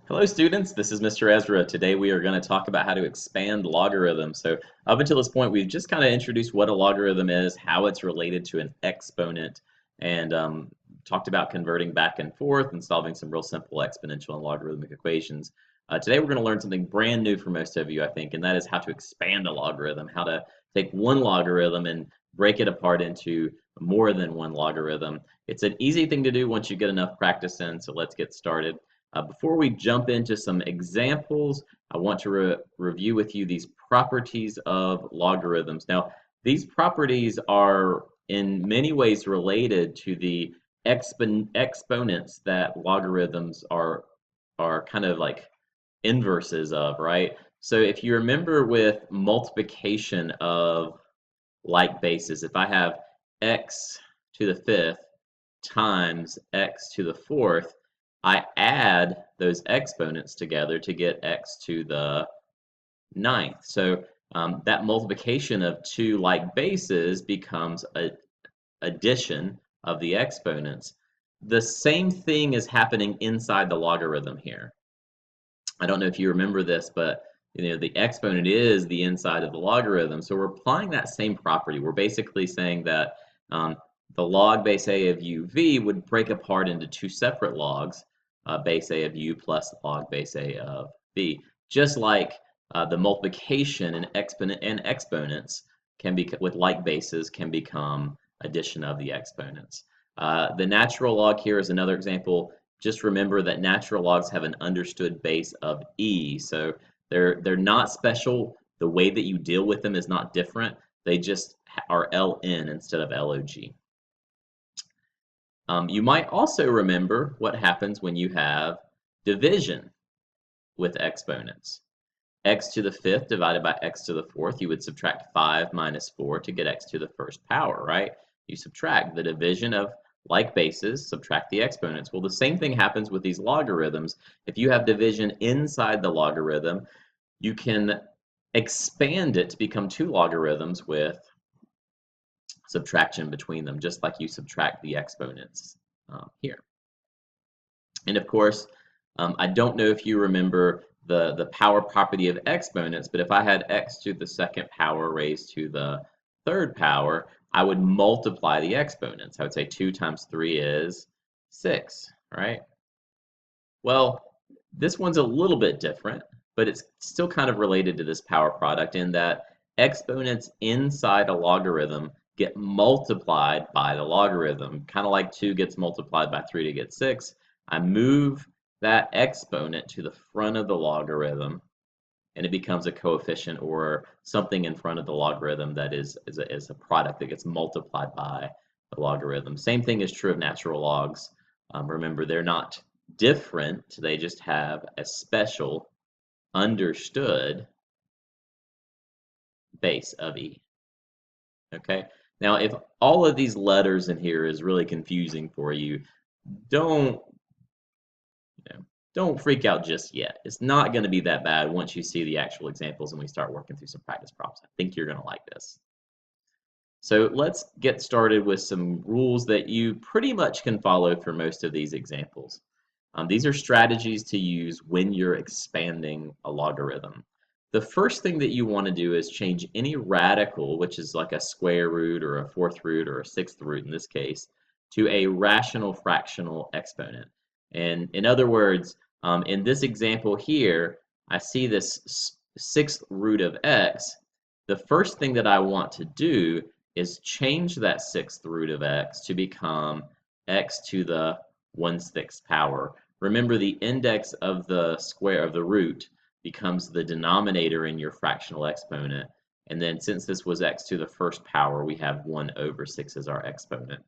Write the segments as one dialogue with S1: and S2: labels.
S1: Hello students, this is Mr. Ezra. Today we are going to talk about how to expand logarithms. So up until this point we've just kind of introduced what a logarithm is, how it's related to an exponent, and talked about converting back and forth and solving some real simple exponential and logarithmic equations. Today we're going to learn something brand new for most of you, I think, and that is how to expand a logarithm, how to take one logarithm and break it apart into more than one logarithm. It's an easy thing to do once you get enough practice in, so let's get started. Before we jump into some examples, I want to review with you these properties of logarithms. Now, these properties are in many ways related to the exponents that logarithms are kind of like inverses of, right? So if you remember with multiplication of like bases, if I have x to the fifth times x to the fourth, I add those exponents together to get x to the ninth. So that multiplication of two like bases becomes an addition of the exponents. The same thing is happening inside the logarithm here. I don't know if you remember this, but the exponent is the inside of the logarithm. So we're applying that same property. We're basically saying that the log base a of uv would break apart into two separate logs, base a of u plus log base a of v. Just like the multiplication and exponents can be with like bases can become addition of the exponents. The natural log here is another example. Just remember that natural logs have an understood base of e, so they're not special. The way that you deal with them is not different. They just are ln instead of log. You might also remember what happens when you have division with exponents. X to the fifth divided by x to the fourth, you would subtract 5 minus 4 to get x to the first power, right? You subtract the division of like bases, subtract the exponents. Well, the same thing happens with these logarithms. If you have division inside the logarithm, you can expand it to become two logarithms with subtraction between them, just like you subtract the exponents here. And of course, I don't know if you remember the power property of exponents, but if I had x to the second power raised to the third power, I would multiply the exponents. I would say 2 times 3 is 6, right? Well, this one's a little bit different, but it's still kind of related to this power product in that exponents inside a logarithm get multiplied by the logarithm, kind of like 2 gets multiplied by 3 to get 6. I move that exponent to the front of the logarithm, and it becomes a coefficient or something in front of the logarithm that is a product that gets multiplied by the logarithm. Same thing is true of natural logs. Remember, they're not different, they just have a special understood base of e. Okay, now if all of these letters in here is really confusing for you, don't don't freak out just yet. It's not going to be that bad once you see the actual examples and we start working through some practice problems. I think you're going to like this. So let's get started with some rules that you pretty much can follow for most of these examples. These are strategies to use when you're expanding a logarithm. The first thing that you want to do is change any radical, which is like a square root or a fourth root or a sixth root in this case, to a rational fractional exponent. And in other words, in this example here, I see this sixth root of x. The first thing that I want to do is change that sixth root of x to become x to the 1/6 power. Remember, the index of the square of the root becomes the denominator in your fractional exponent. And then since this was x to the first power, we have 1/6 as our exponent.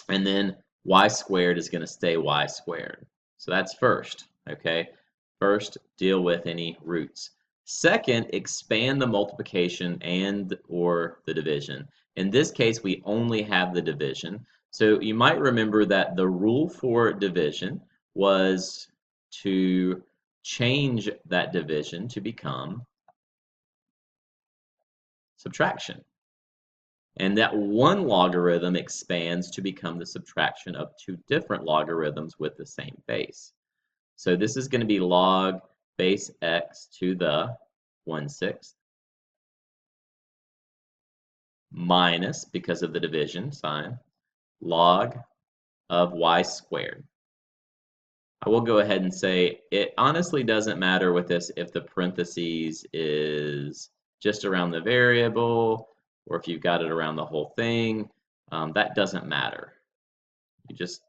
S1: And then y squared is going to stay y squared. So that's first, okay? First, deal with any roots. Second, expand the multiplication and or the division. In this case, we only have the division. So you might remember that the rule for division was to change that division to become subtraction. And that one logarithm expands to become the subtraction of two different logarithms with the same base. So this is going to be log base x to the 1/6 minus, because of the division sign, log of y squared. I will go ahead and say it honestly doesn't matter with this if the parentheses is just around the variable or if you've got it around the whole thing. That doesn't matter. You just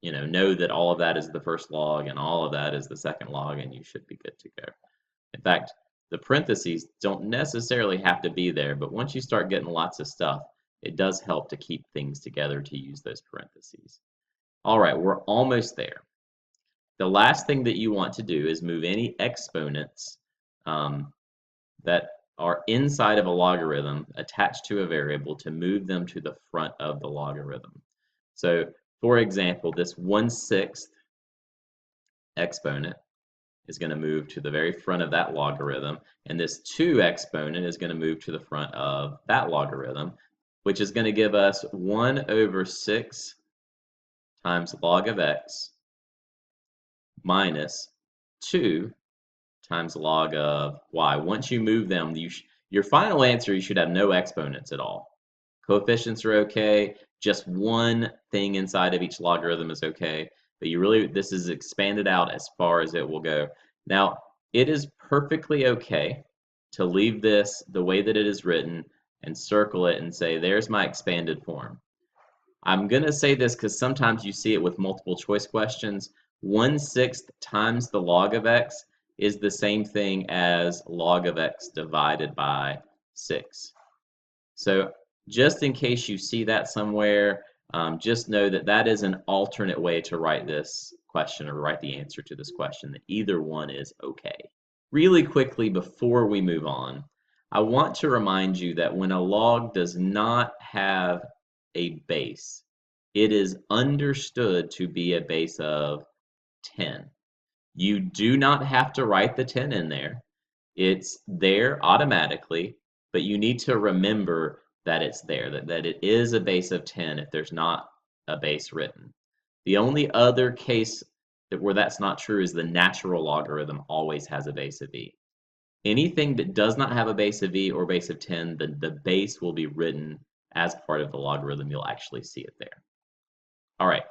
S1: know that all of that is the first log and all of that is the second log, and you should be good to go. In fact, the parentheses don't necessarily have to be there, but once you start getting lots of stuff, it does help to keep things together to use those parentheses. All right, we're almost there. The last thing that you want to do is move any exponents that are inside of a logarithm attached to a variable to move them to the front of the logarithm. So, for example, this 1/6 exponent is going to move to the very front of that logarithm, and this 2 exponent is going to move to the front of that logarithm, which is going to give us 1/6 times log of x minus 2 times log of y. Once you move them, your final answer, you should have no exponents at all. Coefficients are okay. Just one thing inside of each logarithm is okay. But this is expanded out as far as it will go. Now, it is perfectly okay to leave this the way that it is written and circle it and say, there's my expanded form. I'm going to say this because sometimes you see it with multiple choice questions. 1/6 times the log of x is the same thing as log of x divided by 6. So just in case you see that somewhere, just know that that is an alternate way to write this question or write the answer to this question, that either one is okay. Really quickly before we move on, I want to remind you that when a log does not have a base, it is understood to be a base of 10. You do not have to write the 10 in there. It's there automatically, but you need to remember that it's there, that it is a base of 10 if there's not a base written. The only other case where that's not true is the natural logarithm always has a base of e. Anything that does not have a base of e or base of 10, the base will be written as part of the logarithm. You'll actually see it there. All right,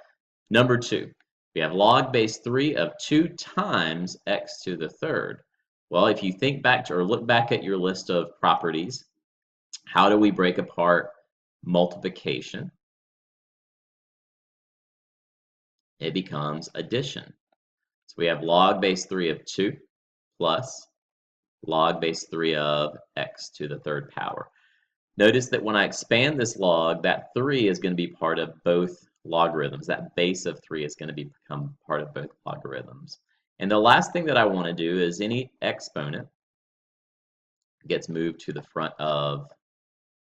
S1: number 2. We have log base 3 of 2 times x to the third. Well, if you think back to or look back at your list of properties, how do we break apart multiplication? It becomes addition. So we have log base 3 of 2 plus log base 3 of x to the third power. Notice that when I expand this log, that 3 is going to be part of both logarithms. That base of 3 is going to become part of both logarithms. And the last thing that I want to do is any exponent gets moved to the front of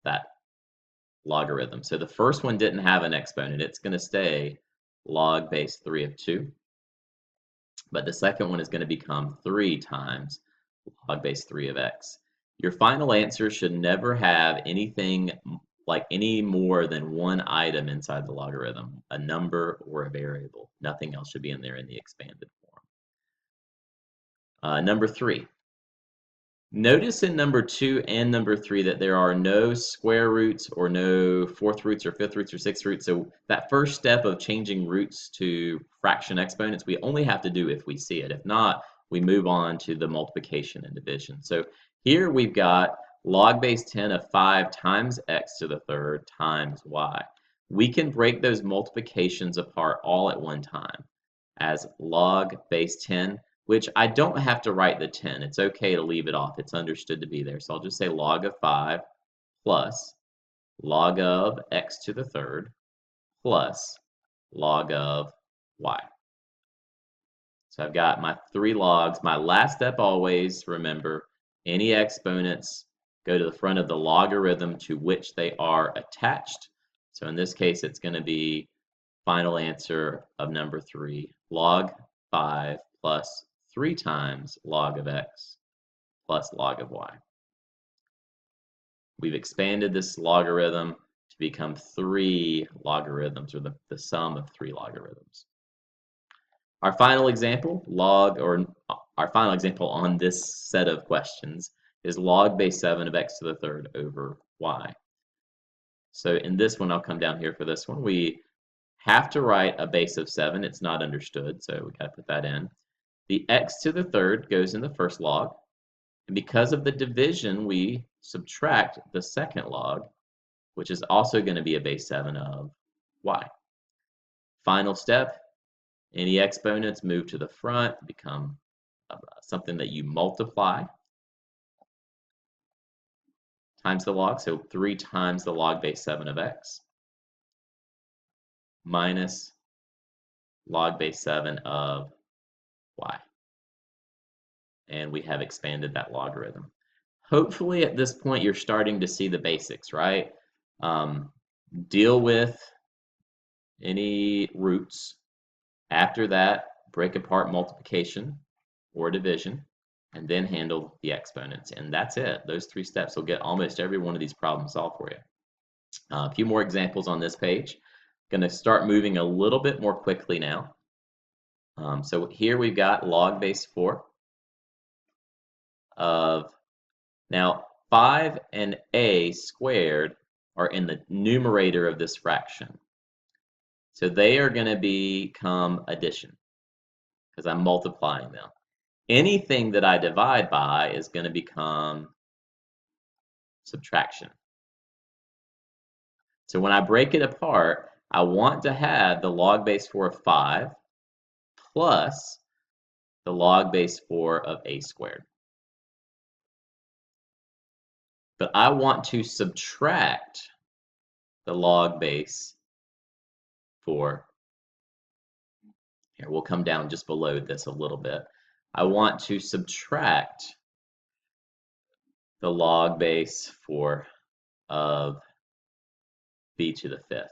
S1: that logarithm. So the first one didn't have an exponent. It's going to stay log base 3 of 2. But the second one is going to become 3 times log base 3 of x. Your final answer should never have anything like any more than one item inside the logarithm, a number or a variable. Nothing else should be in there in the expanded form. Number 3. Notice in number 2 and number 3 that there are no square roots or no fourth roots or fifth roots or sixth roots. So that first step of changing roots to fraction exponents, we only have to do if we see it. If not, we move on to the multiplication and division. So here we've got log base 10 of 5 times x to the third times y. We can break those multiplications apart all at one time as log base 10, which I don't have to write the 10. It's okay to leave it off. It's understood to be there. So I'll just say log of 5 plus log of x to the third plus log of y. So I've got my 3 logs. My last step always, remember, any exponents go to the front of the logarithm to which they are attached. So in this case, it's going to be final answer of number 3, log 5 plus 3 times log of x plus log of y. We've expanded this logarithm to become 3 logarithms, or the sum of 3 logarithms. Our final example, our final example on this set of questions is log base 7 of x to the third over y. So in this one, I'll come down here for this one. We have to write a base of 7. It's not understood, so we got to put that in. The x to the third goes in the first log. And because of the division, we subtract the second log, which is also going to be a base 7 of y. Final step, any exponents move to the front, become something that you multiply times the log. So 3 times the log base 7 of x minus log base 7 of y. And we have expanded that logarithm. Hopefully at this point you're starting to see the basics, right? Deal with any roots. After that, break apart multiplication or division, and then handle the exponents. And that's it. Those 3 steps will get almost every one of these problems solved for you. A few more examples on this page. Going to start moving a little bit more quickly now. So here we've got log base 4 of, now 5 and a squared are in the numerator of this fraction. So they are going to become addition because I'm multiplying them. Anything that I divide by is going to become subtraction. So when I break it apart, I want to have the log base 4 of 5 plus the log base 4 of a squared. But I want to subtract the log base 4. Here, we'll come down just below this a little bit. I want to subtract the log base 4 of b to the 5th.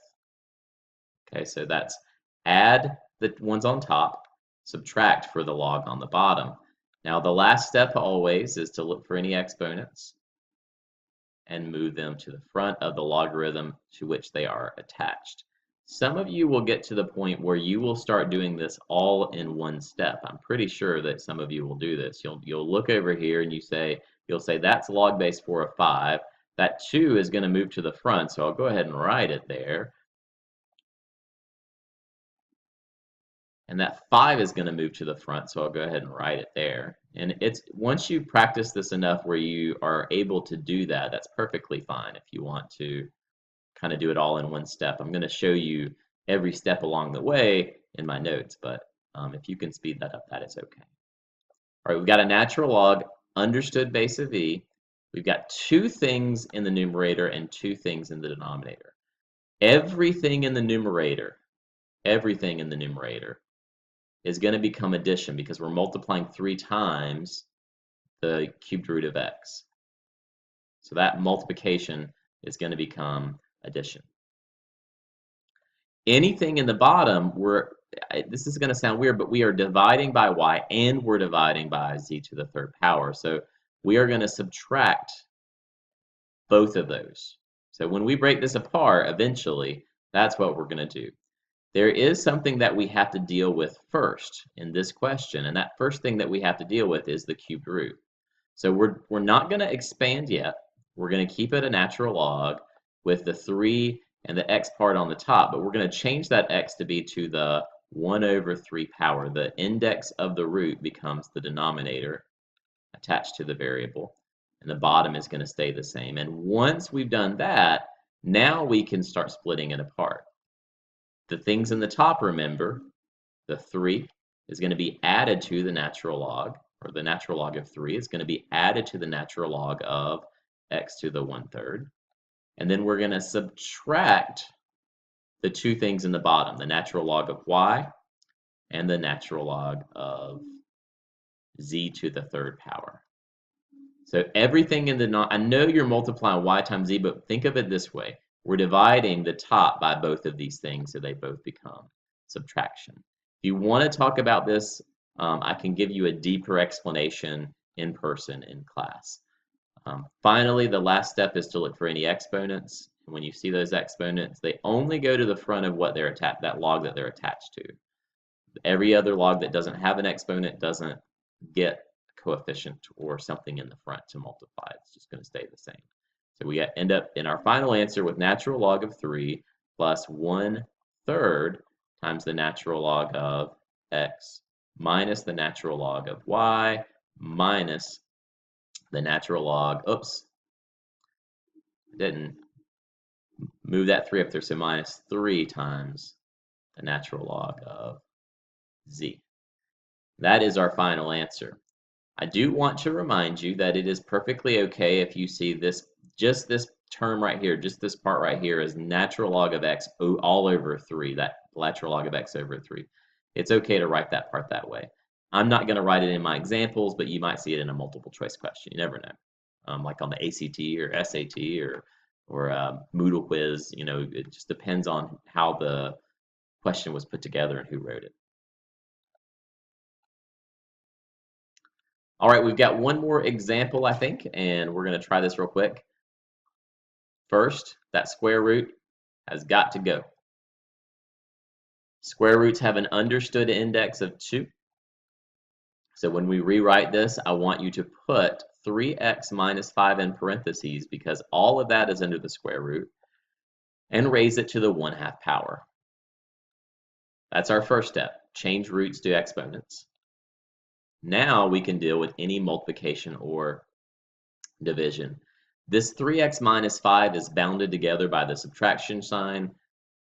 S1: Okay, so that's add the ones on top, subtract for the log on the bottom. Now the last step always is to look for any exponents and move them to the front of the logarithm to which they are attached. Some of you will get to the point where you will start doing this all in one step. I'm pretty sure that some of you will do this. You'll look over here and you'll say that's log base 4 of 5. That 2 is going to move to the front, so I'll go ahead and write it there. And that 5 is going to move to the front, so I'll go ahead and write it there. And it's once you practice this enough where you are able to do that, that's perfectly fine if you want to kind of do it all in one step. I'm going to show you every step along the way in my notes, but if you can speed that up, that is okay. All right, we've got a natural log, understood base of e. We've got 2 things in the numerator and 2 things in the denominator. Everything in the numerator is going to become addition because we're multiplying 3 times the cubed root of x. So that multiplication is going to become addition. Anything in the bottom, this is going to sound weird, but we are dividing by y and we're dividing by z to the 3rd power. So we are going to subtract both of those. So when we break this apart, eventually, that's what we're going to do. There is something that we have to deal with first in this question, and that first thing that we have to deal with is the cubed root. So we're not going to expand yet. We're going to keep it a natural log with the 3 and the x part on the top, but we're going to change that x to be to the 1 over 3 power. The index of the root becomes the denominator attached to the variable, and the bottom is going to stay the same. And once we've done that, now we can start splitting it apart. The things in the top, remember, the 3 is going to be added to the natural log, or the natural log of 3 is going to be added to the natural log of x to the 1/3. And then we're going to subtract the 2 things in the bottom, the natural log of y and the natural log of z to the 3rd power. So everything in the, I know you're multiplying y times z, but think of it this way. We're dividing the top by both of these things, so they both become subtraction. If you want to talk about this, I can give you a deeper explanation in person in class. Finally, the last step is to look for any exponents. When you see those exponents, they only go to the front of what they're attached, that log that they're attached to. Every other log that doesn't have an exponent doesn't get a coefficient or something in the front to multiply. It's just going to stay the same. So we end up in our final answer with natural log of 3 plus 1/3 times the natural log of x minus the natural log of y minus the natural log, oops, didn't move that 3 up there, so minus 3 times the natural log of z. That is our final answer. I do want to remind you that it is perfectly okay if you see this, just this term right here, just this part right here is natural log of x all over 3, that natural log of x over 3. It's okay to write that part that way. I'm not going to write it in my examples, but you might see it in a multiple choice question. You never know. Like on the ACT or SAT or Moodle quiz, you know, it just depends on how the question was put together and who wrote it. All right, we've got one more example, I think, and we're going to try this real quick. First, that square root has got to go. Square roots have an understood index of 2. So when we rewrite this, I want you to put 3x minus 5 in parentheses because all of that is under the square root, and raise it to the 1/2 power. That's our first step. Change roots to exponents. Now we can deal with any multiplication or division. This 3x minus 5 is bounded together by the subtraction sign.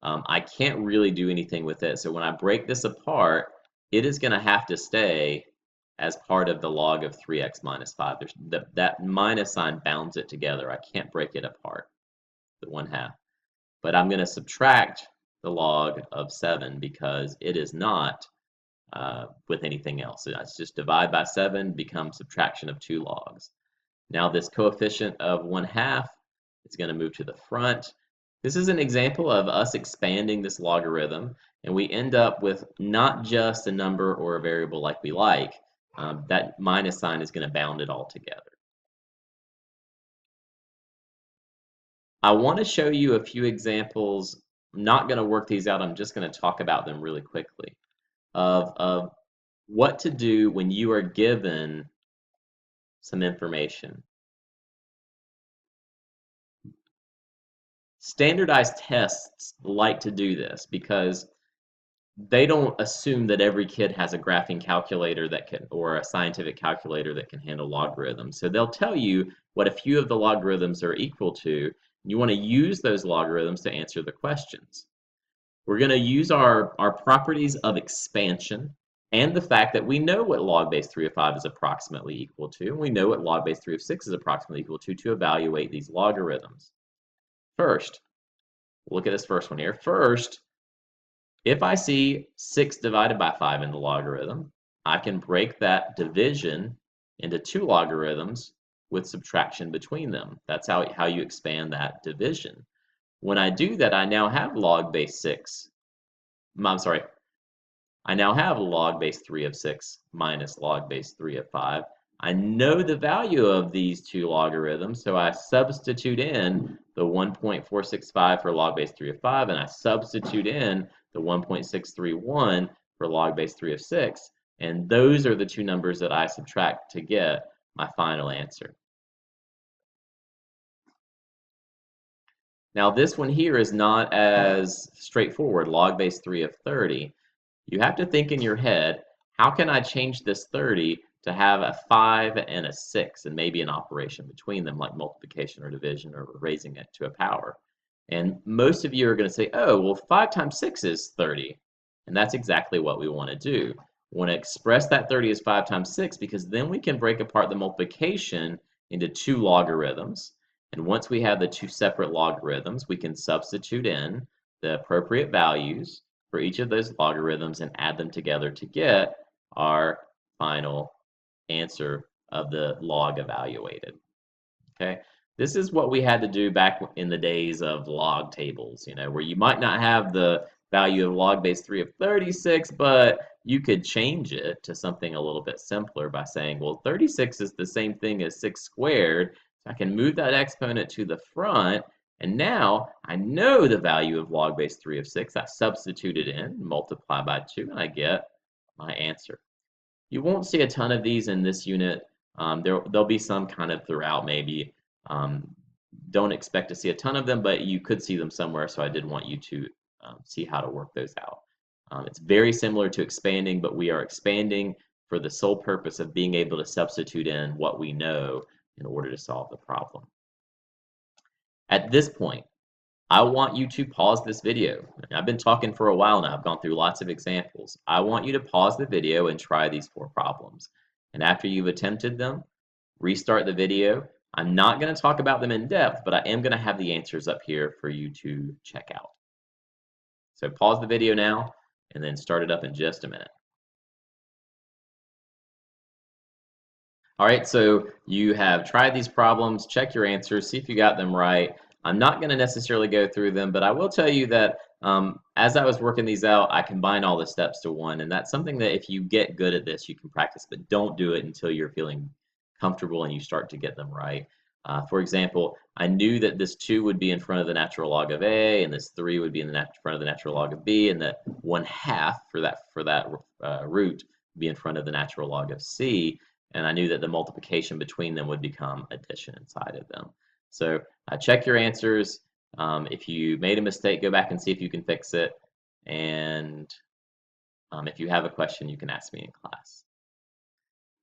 S1: I can't really do anything with it. So when I break this apart, it is going to have to stay as part of the log of 3x minus 5. That minus sign bounds it together. I can't break it apart, the 1/2. But I'm going to subtract the log of 7 because it is not with anything else. So it's just divide by 7 becomes subtraction of 2 logs. Now this coefficient of 1/2 is going to move to the front. This is an example of us expanding this logarithm, and we end up with not just a number or a variable like we like. That minus sign is going to bound it all together. I want to show you a few examples. I'm not going to work these out. I'm just going to talk about them really quickly of what to do when you are given some information. Standardized tests like to do this because they don't assume that every kid has a graphing calculator that can, or a scientific calculator that can handle logarithms. So they'll tell you what a few of the logarithms are equal to. You want to use those logarithms to answer the questions. We're going to use our properties of expansion and the fact that we know what log base 3 of 5 is approximately equal to, and we know what log base 3 of 6 is approximately equal to evaluate these logarithms. First, look at this first one here. First, if I see 6 divided by 5 in the logarithm, I can break that division into 2 logarithms with subtraction between them. That's how you expand that division. When I do that, I now have log base 6. I'm sorry. I now have log base 3 of 6 minus log base 3 of 5. I know the value of these 2 logarithms, so I substitute in the 1.465 for log base 3 of 5, and I substitute in the 1.631 for log base 3 of 6, and those are the 2 numbers that I subtract to get my final answer. Now this one here is not as straightforward, log base 3 of 30. You have to think in your head, how can I change this 30 to have a 5 and a 6 and maybe an operation between them like multiplication or division or raising it to a power? And most of you are going to say, oh, well, 5 times 6 is 30. And that's exactly what we want to do. We want to express that 30 as 5 times 6 because then we can break apart the multiplication into 2 logarithms. And once we have the 2 separate logarithms, we can substitute in the appropriate values for each of those logarithms and add them together to get our final answer of the log evaluated. Okay, this is what we had to do back in the days of log tables, you know, where you might not have the value of log base 3 of 36, but you could change it to something a little bit simpler by saying, well, 36 is the same thing as 6 squared. So I can move that exponent to the front, and now I know the value of log base 3 of 6. I substitute it in, multiply by 2, and I get my answer. You won't see a ton of these in this unit. There'll be some kind of throughout maybe. Um, don't expect to see a ton of them, but you could see them somewhere, so I did want you to see how to work those out. It's very similar to expanding, but we are expanding for the sole purpose of being able to substitute in what we know in order to solve the problem. At this point, I want you to pause this video. I've been talking for a while now. I've gone through lots of examples. I want you to pause the video and try these 4 problems. And after you've attempted them, restart the video. I'm not going to talk about them in depth, but I am going to have the answers up here for you to check out. So pause the video now and then start it up in just a minute. All right, so you have tried these problems, check your answers, see if you got them right. I'm not going to necessarily go through them, but I will tell you that as I was working these out, I combined all the steps to one, and that's something that if you get good at this, you can practice, but don't do it until you're feeling comfortable and you start to get them right. For example, I knew that this 2 would be in front of the natural log of A, and this 3 would be in the front of the natural log of B, and that 1/2 for that root would be in front of the natural log of C. And I knew that the multiplication between them would become addition inside of them. So check your answers. If you made a mistake, go back and see if you can fix it. And if you have a question, you can ask me in class.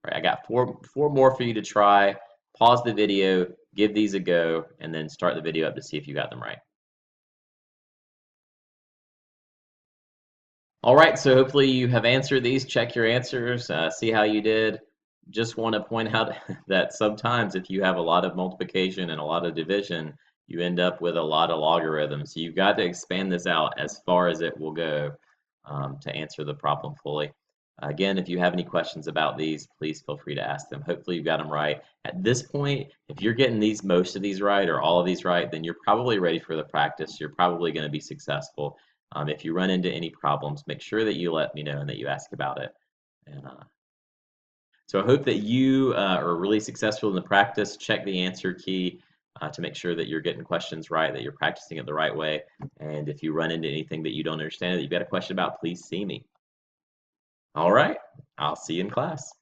S1: All right, I got four more for you to try. Pause the video, give these a go, and then start the video up to see if you got them right. All right, so hopefully you have answered these. Check your answers, see how you did. Just want to point out that sometimes if you have a lot of multiplication and a lot of division, you end up with a lot of logarithms. So you've got to expand this out as far as it will go to answer the problem fully. Again, if you have any questions about these, please feel free to ask them. Hopefully you got them right. At this point, if you're getting most of these right or all of these right, then you're probably ready for the practice. You're probably going to be successful. If you run into any problems, make sure that you let me know and that you ask about it. And so I hope that you are really successful in the practice. Check the answer key to make sure that you're getting questions right, that you're practicing it the right way. And if you run into anything that you don't understand, that you've got a question about, please see me. All right, I'll see you in class.